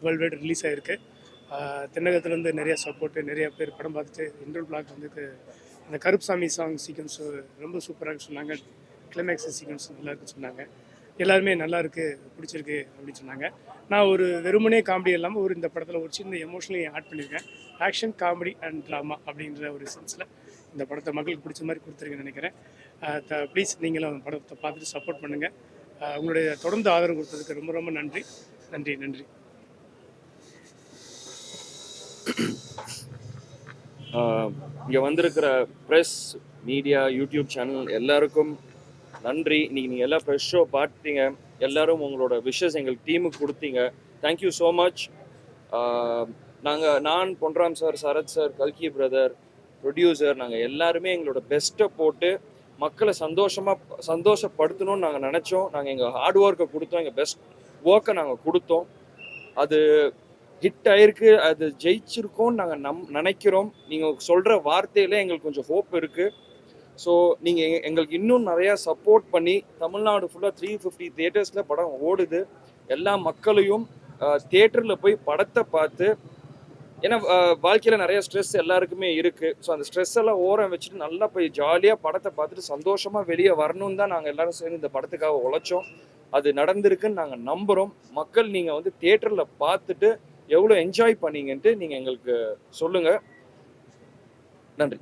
World wide release ஆகிருக்கு. தென்னகத்துலேருந்து நிறைய support, நிறைய பேர் படம் பார்த்துட்டு இன்டர்வல் பிளாக் வந்து அந்த கருப்சாமி சாங் சீக்வன்ஸு ரொம்ப சூப்பராக சொன்னாங்க. கிளைமேக்ஸ் சீக்வன்ஸ் நல்லா இருக்குன்னு சொன்னாங்க. எல்லாருமே நல்லா இருக்குது, பிடிச்சிருக்கு அப்படின்னு சொன்னாங்க. நான் ஒரு வெறுமனே காமெடி இல்லாமல் இந்த படத்தில் ஒரு சின்ன எமோஷனலி ஆட் பண்ணியிருக்கேன். ஆக்ஷன், காமெடி அண்ட் ட்ராமா அப்படின்ற ஒரு சென்ஸில் இந்த படத்தை மக்களுக்கு பிடிச்ச மாதிரி கொடுத்துருக்கேன்னு நினைக்கிறேன். ப்ளீஸ் நீங்களும் படத்தை பார்த்துட்டு சப்போர்ட் பண்ணுங்கள். உங்களுடைய தொடர்ந்து ஆதரவு கொடுத்ததுக்கு ரொம்ப ரொம்ப நன்றி நன்றி நன்றி. இங்கே வந்திருக்கிற ப்ரெஸ், மீடியா, யூடியூப் சேனல் எல்லாருக்கும் நன்றி. இன்னைக்கு நீங்கள் எல்லாம் ப்ரெஷ் ஷோ பார்த்துட்டீங்க. எல்லோரும் உங்களோட விஷஸ் எங்களுக்கு டீமுக்கு கொடுத்தீங்க. Thank you so much. நான் பொன்ராம் சார், சரத் சார், கல்கி பிரதர், ப்ரொடியூசர், நாங்கள் எல்லாருமே எங்களோட பெஸ்ட்டை போட்டு மக்களை சந்தோஷப்படுத்தணும்னு நாங்கள் நினச்சோம். நாங்கள் எங்கள் ஹார்ட் ஒர்க்கை கொடுத்தோம், எங்கள் பெஸ்ட் ஒர்க்கை நாங்கள் கொடுத்தோம். அது ஹிட் ஆயிருக்கு, அது ஜெயிச்சிருக்கோன்னு நாங்கள் நினைக்கிறோம். நீங்கள் சொல்கிற வார்த்தையில் எங்களுக்கு கொஞ்சம் ஹோப் இருக்குது. ஸோ நீங்கள் எங்களுக்கு இன்னும் நிறையா சப்போர்ட் பண்ணி தமிழ்நாடு ஃபுல்லாக 350 தியேட்டர்ஸில் படம் ஓடுது. எல்லா மக்களையும் தியேட்டரில் போய் படத்தை பார்த்து, ஏன்னா வாழ்க்கையில் நிறைய ஸ்ட்ரெஸ் எல்லாருக்குமே இருக்குது. ஸோ அந்த ஸ்ட்ரெஸ் எல்லாம் ஓரம் வச்சுட்டு நல்லா போய் ஜாலியாக படத்தை பார்த்துட்டு சந்தோஷமாக வெளியே வரணும்னு தான் நாங்கள் எல்லோரும் சேர்ந்து இந்த படத்துக்காக உழைச்சோம். அது நடந்திருக்குன்னு நாங்கள் நம்புகிறோம். மக்கள் நீங்கள் வந்து தியேட்டரில் பார்த்துட்டு எவ்வளோ என்ஜாய் பண்ணீங்கன்ட்டு நீங்கள் எங்களுக்கு சொல்லுங்கள். நன்றி.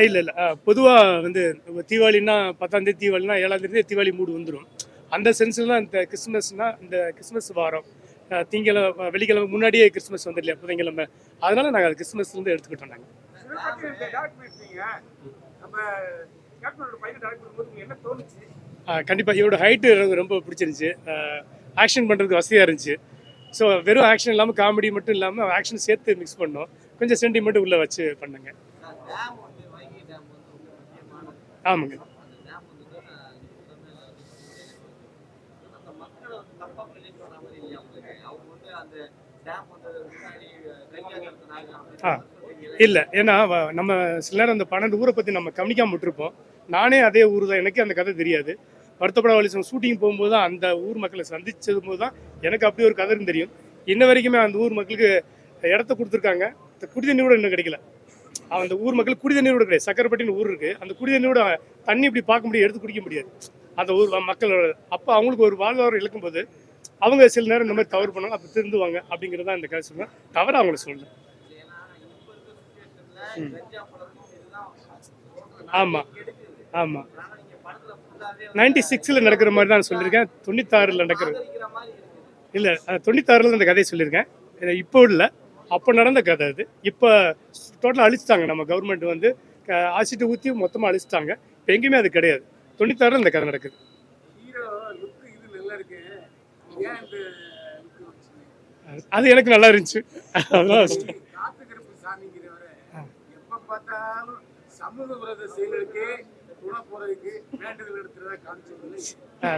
இல்லை பொதுவாக வந்து தீபாவளின்னா 10ஆம் தேதி, தீபாவளினா 7ஆம் தேதி தீபாவளி மூடு வந்துடும். அந்த சென்ஸில் தான் இந்த கிறிஸ்மஸ்னால் இந்த கிறிஸ்மஸ் வாரம் திங்கக்கிழமை வெள்ளிக்கிழமை முன்னாடியே கிறிஸ்மஸ் வந்து இல்லையா, புதன்கிழமை. அதனால நாங்கள் அது கிறிஸ்மஸ்லேருந்து எடுத்துக்கிட்டோம். நாங்கள் கண்டிப்பாக இவரோட ஹைட்டு ரொம்ப பிடிச்சிருந்துச்சி. ஆக்ஷன் பண்ணுறதுக்கு வசதியாக இருந்துச்சு. ஸோ வெறும் ஆக்ஷன் இல்லாமல் காமெடி மட்டும் இல்லாமல் ஆக்ஷன் சேர்த்து மிக்ஸ் பண்ணோம். கொஞ்சம் சென்டிமெண்ட் உள்ளே வச்சு பண்ணுங்க. ஆமாங்க. இல்லை, ஏன்னா நம்ம சில நேரம் அந்த 12 ஊரை பற்றி நம்ம கவனிக்காம விட்டுருப்போம். நானே அதே ஊர் தான், எனக்கு அந்த கதை தெரியாது. வருத்தப்பட வழி ஷூட்டிங் போகும்போது தான் அந்த ஊர் மக்களை சந்திச்சது போது தான் எனக்கு அப்படி ஒரு கதை தெரியும். இன்ன வரைக்குமே அந்த ஊர் மக்களுக்கு இடத்த கொடுத்துருக்காங்க, குடிதண்ணி கூட இன்னும் கிடைக்கல. அந்த ஊர் மக்களுக்கு குடிதண்ணி கூட கிடையாது. சக்கரைப்பட்டின்னு ஊர் இருக்குது, அந்த குடிதண்ணியோட தண்ணி இப்படி பார்க்க முடியாது, எடுத்து குடிக்க முடியாது அந்த ஊர் மக்களோட. அப்போ அவங்களுக்கு ஒரு வாழ்வாதாரம் இழக்கும்போது அவங்க சில நேரம் இந்த மாதிரி தவறு பண்ணுவாங்க, அப்போ திருந்துவாங்க அப்படிங்கிறதா இந்த கதை சொல்லுவேன். தவறு அவங்கள சொல்லு. ஆமாம் ஆமாம் 96 நடக்கிற மாதிரி தான் சொல்லியிருக்கேன். 96 நடக்கிறது இல்லை, 96 அந்த கதையை சொல்லியிருக்கேன். இப்போ இல்லை, அப்போ நடந்த கதை அது. இப்போ டோட்டலாக அழிச்சிட்டாங்க. நம்ம கவர்மெண்ட் வந்து ஆசிட்டு ஊற்றி மொத்தமாக அழிச்சிட்டாங்க. இப்போ எங்கேயுமே அது கிடையாது. 96 இந்த கதை நடக்குது. அது எனக்கு நல்லா இருந்துச்சு. அதெல்லாம்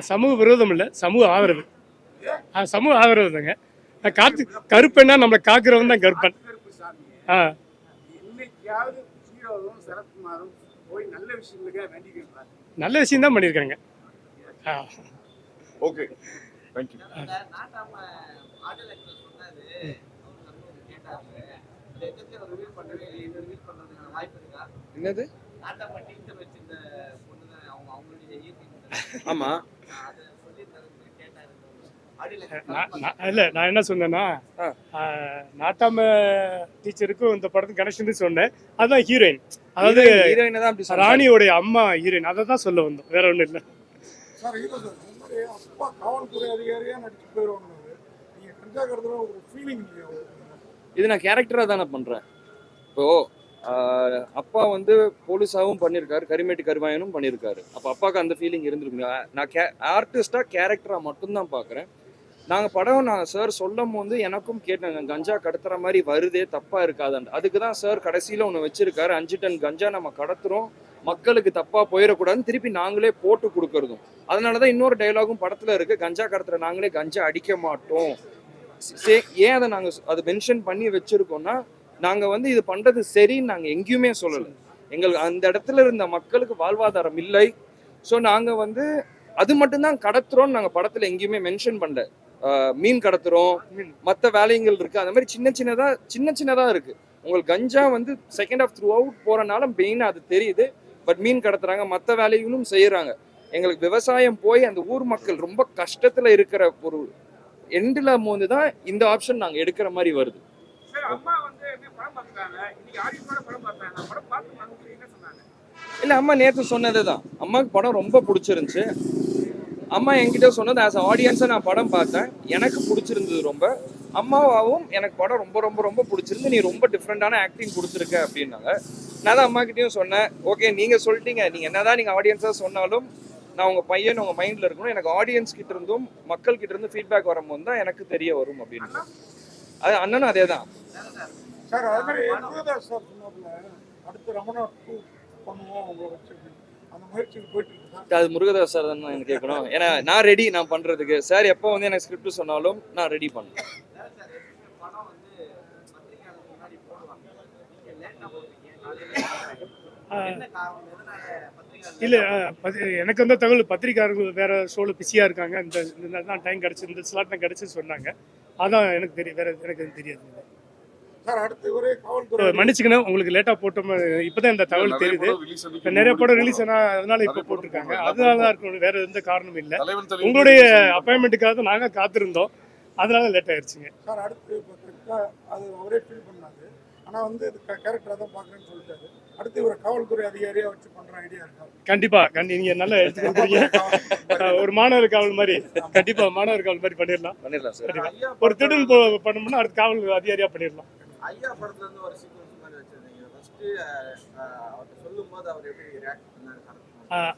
சமூக விரோதம் இல்லை, சமூக ஆதரவு. சமூக ஆதரவு தாங்க. கருப்பெண்ணா நம்மளை காக்குறவன் தான் கருப்பன். நல்ல விஷயம் தான் பண்ணியிருக்காங்க. Okay, thank you. என்னது? ஆமா, இல்லை நான் என்ன சொன்னேன்னா, நாட்டாம டீச்சருக்கும் இந்த படத்துக்கு கனெக்ஷன் சொன்னேன். அதுதான் ஹீரோயின், அதாவது ராணியோடைய அம்மா ஹீரோயின். அதை தான் சொல்ல வந்தோம், வேற ஒன்றும் இல்லை. இது நான் கேரக்டரா தானே பண்றேன். இப்போ அப்பா வந்து போலீஸாவும் பண்ணியிருக்காரு, கரிமேட்டு கருவாயனும் பண்ணியிருக்காரு. அப்போ அப்பாவுக்கு அந்த ஃபீலிங் இருந்திருக்கு. நான் ஆர்டிஸ்டா கேரக்டரா மட்டும்தான் பார்க்குறேன். நாங்கள் படம் சார் சொல்லும் போது எனக்கும் கேட்டாங்க, கஞ்சா கடத்துற மாதிரி வருதே, தப்பா இருக்காதான்னு. அதுக்கு தான் சார் கடைசியில் ஒன்று வச்சிருக்காரு, 5 டன் கஞ்சா நம்ம கடத்துறோம், மக்களுக்கு தப்பா போயிடக்கூடாதுன்னு திருப்பி நாங்களே போட்டு கொடுக்கறதும். அதனாலதான் இன்னொரு டைலாகும் படத்துல இருக்கு, கஞ்சா கடத்துற நாங்களே கஞ்சா அடிக்க மாட்டோம். ஏன் அதை நாங்கள் அதை மென்ஷன் பண்ணி வச்சிருக்கோம்னா, நாங்கள் வந்து இது பண்ணுறது சரின்னு நாங்கள் எங்கேயுமே சொல்லலை. எங்களுக்கு அந்த இடத்துல இருந்த மக்களுக்கு வாழ்வாதாரம் இல்லை. ஸோ நாங்கள் வந்து அது மட்டும்தான் கடத்துறோம்னு நாங்கள் படத்தில் எங்கேயுமே மென்ஷன் பண்ணல. மீன் கடத்துறோம், மற்ற வேலைகள் இருக்கு, அந்த மாதிரி சின்ன சின்னதா இருக்கு. உங்களுக்கு கஞ்சா வந்து செகண்ட் ஆஃப் த்ரூ அவுட் போறனால மெயினாக அது தெரியுது. பட் மீன் கடத்துறாங்க, மற்ற வேலைகளும் செய்யறாங்க. எங்களுக்கு விவசாயம் போய் அந்த ஊர் மக்கள் ரொம்ப கஷ்டத்துல இருக்கிற ஒரு எண்டில் போது தான் இந்த ஆப்ஷன் நாங்கள் எடுக்கிற மாதிரி வருது. இல்லை, அம்மா நேற்று சொன்னது தான். அம்மாவுக்கு படம் ரொம்ப பிடிச்சிருந்துச்சு. அம்மா என்கிட்ட சொன்னது ஆஸ் அ ஆடியன்ஸாக நான் படம் பார்த்தேன், எனக்கு பிடிச்சிருந்தது ரொம்ப. அம்மாவும் எனக்கு படம் ரொம்ப ரொம்ப ரொம்ப பிடிச்சிருந்து, நீ ரொம்ப டிஃப்ரெண்டான ஆக்டிங் கொடுத்துருக்க அப்படின்னாங்க. நான் தான் அம்மா கிட்டேயும் சொன்னேன், ஓகே நீங்கள் சொல்லிட்டீங்க, நீங்கள் என்னதான் நீங்கள் ஆடியன்ஸாக சொன்னாலும் நான் உங்கள் பையன் உங்கள் மைண்டில் இருக்கணும், எனக்கு ஆடியன்ஸ் கிட்ட இருந்தும் மக்கள் கிட்ட இருந்து ஃபீட்பேக் வரும்போது தான் எனக்கு தெரிய வரும் அப்படின்னு. அது அண்ணனும் அதே தான் சார். அது மாதிரி முருகதாஸ் சார் சொன்னாப்புல அடுத்து ரமணா 2 பண்ணுவோம் உங்களை வச்சு, அந்த முயற்சிக்கு போயிட்டு இருக்கு. அது முருகதாஸ் சார் தான் எனக்கு கேட்கணும். ஏன்னா நான் ரெடி, நான் பண்றதுக்கு. சார் எப்போ வந்து எனக்கு ஸ்கிரிப்ட் சொன்னாலும் நான் ரெடி பண்ணேன். இல்லை, எனக்கு வந்து தகவல் பத்திரிக்கையாளர்கள் வேற ஷோவில் பிஸியாக இருக்காங்க, இந்த தான் டைம் கிடச்சி, இந்த ஸ்லாட் தான் கிடச்சின்னு சொன்னாங்க. அதான் எனக்கு தெரியும், வேற எனக்கு எதுவும் தெரியாது சார். அடுத்து ஒரே காவல்துறை மன்னிச்சுக்கணும், உங்களுக்கு லேட்டாக போட்டோம், இப்போதான் இந்த தகவல் தெரியுது. நிறைய படம் ரிலீஸ் ஆனால் அதனால இப்போ போட்டிருக்காங்க, அதனால தான் இருக்கணும், வேற எந்த காரணமும் இல்லை. உங்களுடைய அப்பாயின்மெண்ட்டுக்காக தான் நாங்கள் காத்திருந்தோம், அதனால லேட் ஆயிடுச்சுங்க சார். அடுத்து அது அவரே ஃபீல் பண்ணாது, ஆனால் வந்து கேரக்டராக தான் பார்க்குறேன்னு சொல்லிட்டாரு. அடுத்து ஒரு காவல்துறை அதிகாரியா வச்சு பண்ற ஐடியா இருக்கா? கண்டிப்பா நீங்க நல்லா எடுத்துக்கிறீங்க. ஒரு மாணவர் காவல் மாதிரி, கண்டிப்பா மாணவர் காவல் மாதிரி பண்ணிடலாம் சார். ஒரு திடன் பண்ணோம்னா அடுத்து காவல் அதிகாரியா பண்ணிடலாம். ஐயா படத்துல இருந்து ஒரு சீக்வன்ஸ் மாதிரி வச்சிருந்தீங்க. ஃபர்ஸ்ட் அவர் சொல்லும்போது அவர் எப்படி ரியாக்ட் பண்ணாரு?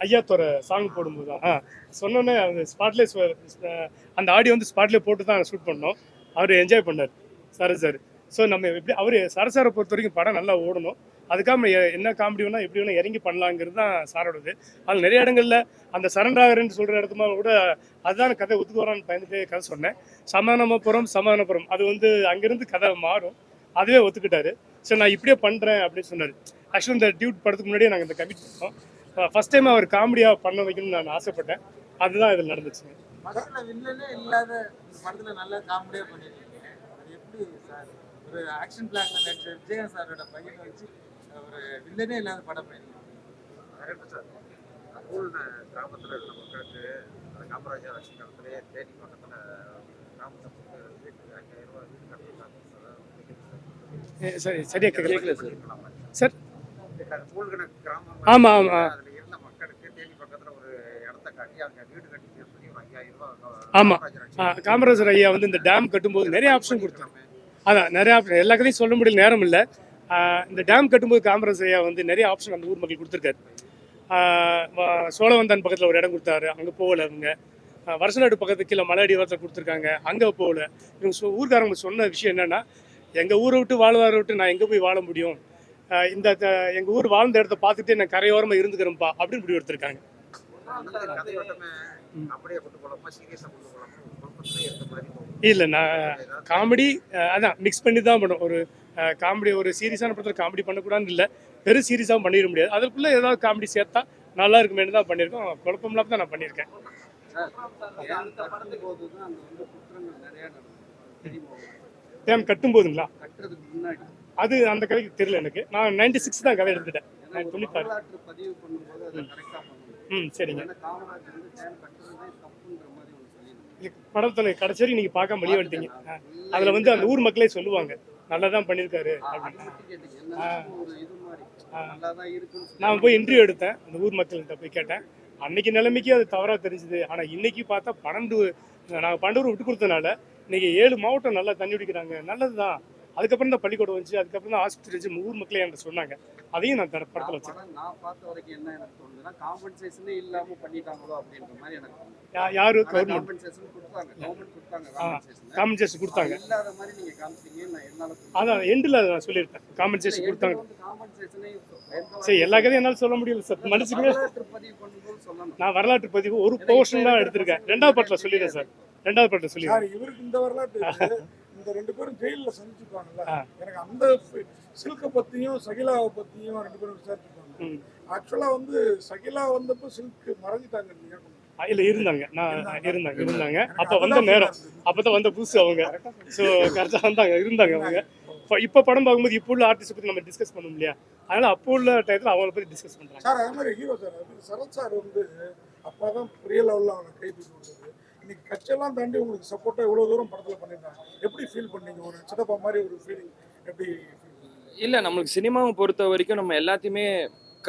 ஐயா தோற சாங் போடும்போது தான் சொன்னோன்னே அந்த ஸ்பாட்லேயே அந்த ஆடியோ வந்து ஸ்பாட்லேயே போட்டு தான் ஷூட் பண்ணோம். அவர் என்ஜாய் பண்ணார் சார். ஸோ நம்ம எப்படி அவர் சரசாரை பொறுத்த வரைக்கும் படம் நல்லா ஓடணும், அதுக்காக என்ன காமெடி வேணா எப்படி வேணா இறங்கி பண்ணலாங்கிறது தான் சாரோடது. அது நிறைய இடங்கள்ல அந்த சரண்டாகரன்னு சொல்கிற இடத்துல கூட அதுதான் கதை ஒத்துக்குவாரான்னு பயந்துட்டு கதை சொன்னேன். சமாதானபுரம் அது வந்து அங்கேருந்து கதை மாறும், அதுவே ஒத்துக்கிட்டாரு. சரி நான் இப்படியே பண்ணுறேன் அப்படின்னு சொன்னார். ஆக்சுவலி இந்த டியூட் படத்துக்கு முன்னாடியே நாங்கள் இந்த கமிட் பண்ணோம். ஃபர்ஸ்ட் டைம் அவர் காமெடியாக பண்ண வைக்கணும்னு நான் ஆசைப்பட்டேன், அதுதான் இதில் நடந்துச்சுங்க. படத்தில் வில்லனே இல்லாத படத்தில் நல்ல காமெடியாக பண்ணியிருக்கீங்க. அது எப்படி சார் ஒரு ஆக்ஷன் பிளாக்ல நடிச்ச விஜயகாந்த் சாரோட பையனை வச்சு ஒரு வில்லனே இல்லாத படம் பண்ணியிருக்கீங்க? Correct sir. ஊர் கிராமத்தில் இருக்கிற மக்களுக்கு காமராஜர் ஆட்சி காலத்திலே தேனி பக்கத்தில் கிராமத்தில் வீட்டுக்கு 5000 ரூபா வீடு கட்டிருக்காங்க. சரியா கேட்கல சார். ஆமா ஆமா, அதுல இருந்த மக்களுக்கு தேனி பக்கத்துல ஒரு இடத்த காட்டி அவங்க வீடு கட்டி சொல்லி ஒரு 5000 ரூபாய். ஆமா, காமராஜர் ஐயா வந்து இந்த டேம் கட்டும்போது நிறைய ஆப்ஷன் கொடுத்தாங்க. அதான் நிறைய ஆப்ஷன், எல்லா கதையும் சொல்ல முடியல, நேரம் இல்லை. இந்த டேம் கட்டும்போது காமராஜர் ஐயா வந்து நிறைய ஆப்ஷன் அந்த ஊர் மக்கள் கொடுத்துருக்காரு. சோழவந்தான் பக்கத்தில் ஒரு இடம் கொடுத்தாரு, அங்கே போகல. அவங்க வருஷநாடு பக்கத்துக்கு கீழே மலையடி வாரத்தில் கொடுத்துருக்காங்க, அங்கே போகல. இவங்க ஊர்காரங்க சொன்ன விஷயம் என்னன்னா, எங்கள் ஊரை விட்டு வாழ்வாரை விட்டு நான் எங்கே போய் வாழ முடியும், இந்த எங்கள் ஊர் வாழ்ந்த இடத்த பார்த்துட்டு நான் கரையோரமாக இருந்துக்கிறேன்ப்பா அப்படின்னு முடிவு எடுத்திருக்காங்க. இல்லை, நான் காமெடி அதான் மிக்ஸ் பண்ணி தான் பண்ணும். ஒரு காமெடி, ஒரு சீரியஸான படத்தில் காமெடி பண்ணக்கூடாதுன்னு இல்லை, வெறும் சீரியஸாகவும் பண்ணிட முடியாது. அதுக்குள்ளே ஏதாவது காமெடி சேர்த்தா நல்லா இருக்குமேனு தான் பண்ணியிருக்கோம். குழப்பம் இல்லாமல் தான் நான் பண்ணியிருக்கேன். டேம் கட்டும்போதுங்களா? அது அந்த கதைக்கு தெரியல எனக்கு. நான் 96 தான் கதை எடுத்துட்டேன். நான் 96. சரிங்க. படத்தில் கடைசி வரைக்கும் நீங்கள் பார்க்க வெளியே வந்துட்டீங்க. அதில் வந்து அந்த ஊர் மக்களே சொல்லுவாங்க நல்லா தான் பண்ணியிருக்காரு அப்படின்னு. நான் போய் இன்டர்வியூ எடுத்தேன், அந்த ஊர் மக்கள்கிட்ட போய் கேட்டேன். அன்னைக்கு நிலைமைக்கு அது தவறாக தெரிஞ்சுது. ஆனால் இன்னைக்கு பார்த்தா நாங்கள் 12 விட்டு கொடுத்தனால இன்னைக்கு 7 மாவட்டம் நல்லா தண்ணி குடிக்கிறாங்க, நல்லது தான். அதுக்கப்புறம் தான் பள்ளிக்கூடம் வந்துச்சு, அதுக்கப்புறம் தான் ஆஸ்பத்திரி வச்சு ஊர் மக்களே என்கிட்ட சொன்னாங்க. அதையும் நான் படத்தில் வச்சேன். நான் பார்த்த வரைக்கும் என்ன எனக்கு தோணுதுன்னா, காம்பன்சேஷனே இல்லாமல் பண்ணிட்டாங்களோ அப்படின்ற மாதிரி எனக்கு தோணுது. யாரு காம்பன்சேஷன் கொடுத்தாங்க இல்லாத மாதிரி நீங்க காமிச்சீங்க. நான் என்னால அதான் எண்டில் நான் சொல்லியிருக்கேன், காம்பன்சேஷன் கொடுத்தாங்க. சரி, எல்லா கதையும் என்னால் சொல்ல முடியல சார், மன்னிச்சுக்கங்க. நான் வரலாற்று பதிவு ஒரு போர்ஷன் தான் எடுத்திருக்கேன். 2வது படத்தில் சொல்லிடுறேன் சார். 2வது படத்தில் சொல்லிடுறேன். இவருக்கு இந்த வரலாற்று இந்த 2 பேரும் ஜெயிலில் சந்திச்சுப்பாங்கல்ல, எனக்கு அந்த சில்கை பத்தியும் சகிலாவை பத்தியும் 2 பேரும் விசாரிச்சுப்பாங்க. ம். ஆக்சுவலா வந்து சகிலா வந்தப்போ சில்க் மறைஞ்சிட்டாங்க இல்லையா? இல்லை இருந்தாங்க, இருந்தாங்க எனக்கு அப்போ வந்த அதுதான் நேரம், feel ஆகுது. அப்போ தான் வந்த புதுசு அவங்க. ஸோ கரெக்டாக இருந்தாங்க அவங்க. இப்போ படம் பார்க்கும்போது இப்போ உள்ள ஆர்டிஸ்ட் பற்றி நம்ம டிஸ்கஸ் பண்ணோம் இல்லையா, அதனால அப்போ உள்ள டயத்தில் அவங்கள பற்றி டிஸ்கஸ் பண்ணுறாங்க. சார் அதே மாதிரி ஹீரோ சார் அது சரத் சார் வந்து அப்போ தான் பெரிய லெவலில் அவனை கை தூக்கி விட்டது. இன்னைக்கு கட்சியெல்லாம் தாண்டி உங்களுக்கு சப்போர்ட்டாக இவ்வளோ தூரம் படத்தில் பண்ணியிருந்தாங்க. எப்படி ஃபீல் பண்ணீங்க? ஒரு சித்தப்பா மாதிரி ஒரு ஃபீலிங் எப்படி feel பண்ணீங்க? இல்லை, நம்மளுக்கு சினிமாவை பொறுத்த வரைக்கும் நம்ம எல்லாத்தையுமே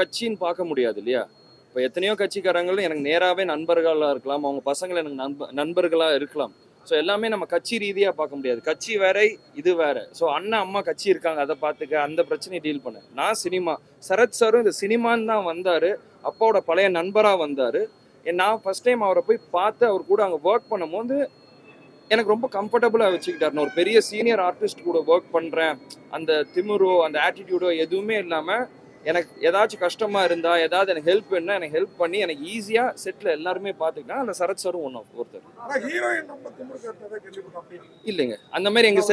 கட்சின்னு பார்க்க முடியாது இல்லையா. இப்போ எத்தனையோ கட்சிக்காரங்களும் எனக்கு நேராகவே நண்பர்களாக இருக்கலாம், அவங்க பசங்கள் எனக்கு நண்பர்களாக இருக்கலாம். ஸோ எல்லாமே நம்ம கட்சி ரீதியாக பார்க்க முடியாது. கட்சி வேற, இது வேற. ஸோ அண்ணன் அம்மா கட்சி இருக்காங்க, அதை பார்த்துக்க, அந்த பிரச்சனையை டீல் பண்ண. நான் சினிமா, சரத் சாரும் இந்த சினிமான்னு தான் வந்தார், அப்பாவோட பழைய நண்பராக வந்தார். நான் ஃபர்ஸ்ட் டைம் அவரை போய் பார்த்து அவர் கூட அங்கே ஒர்க் பண்ணும்போது எனக்கு ரொம்ப கம்ஃபர்டபுளாக வச்சுக்கிட்டார். நான் ஒரு பெரிய சீனியர் ஆர்டிஸ்ட் கூட ஒர்க் பண்ணுறேன், அந்த திமிரோ அந்த ஆட்டிடியூடோ எதுவுமே இல்லாமல் எனக்கு ஏதாச்சும் கஷ்டமாக இருந்தால், ஏதாவது எனக்கு ஹெல்ப் வேணும்னா எனக்கு ஹெல்ப் பண்ணி எனக்கு ஈஸியாக செட்டில் எல்லாருமே பார்த்துக்கிட்டேன். அந்த சரத் சாரும் ஒருத்தர். ஆனால் ஹீரோயின் நம்ம திமிரு காட்டினதை கேள்விப்பட்டோம். அப்படி இல்லைங்க, அந்த மாதிரி எங்கள்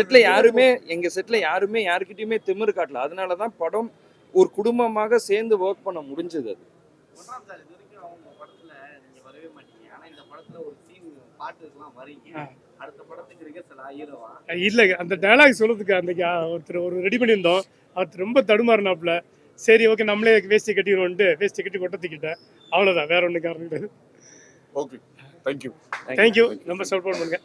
செட்டில் யாருமே யாருக்கிட்டையுமே திமிரு காட்டல. அதனால தான் படம் ஒரு குடும்பமாக சேர்ந்து ஒர்க் பண்ண முடிஞ்சது. அது ஒன்றாம் சார் இது வரைக்கும் அவங்க படத்துல நீங்க வரவே மாட்டீங்க, ஆனா இந்த படத்துல ஒரு சீன் பாட்டுக்கெல்லாம் வரீங்க. அடுத்த படத்துக்கு ரிகர்சல் ஹீரோவா? இல்லை, அந்த டயலாக் சொல்கிறதுக்கு அன்றைக்கி ஒருத்தர் ஒரு ரெடி பண்ணியிருந்தோம், அவர் ரொம்ப தடுமாறினாப்புல. சரி ஓகே நம்மளே வேஷ்டி கட்டிடுவோன்ட்டு வேஷ்டி கட்டி கொட்டத்துக்கிட்டேன், அவ்வளோதான், வேற ஒன்றும் காரணம் கிடையாது. Okay, thank you. தேங்க்யூ, ரொம்ப சப்போர்ட் பண்ணுங்க.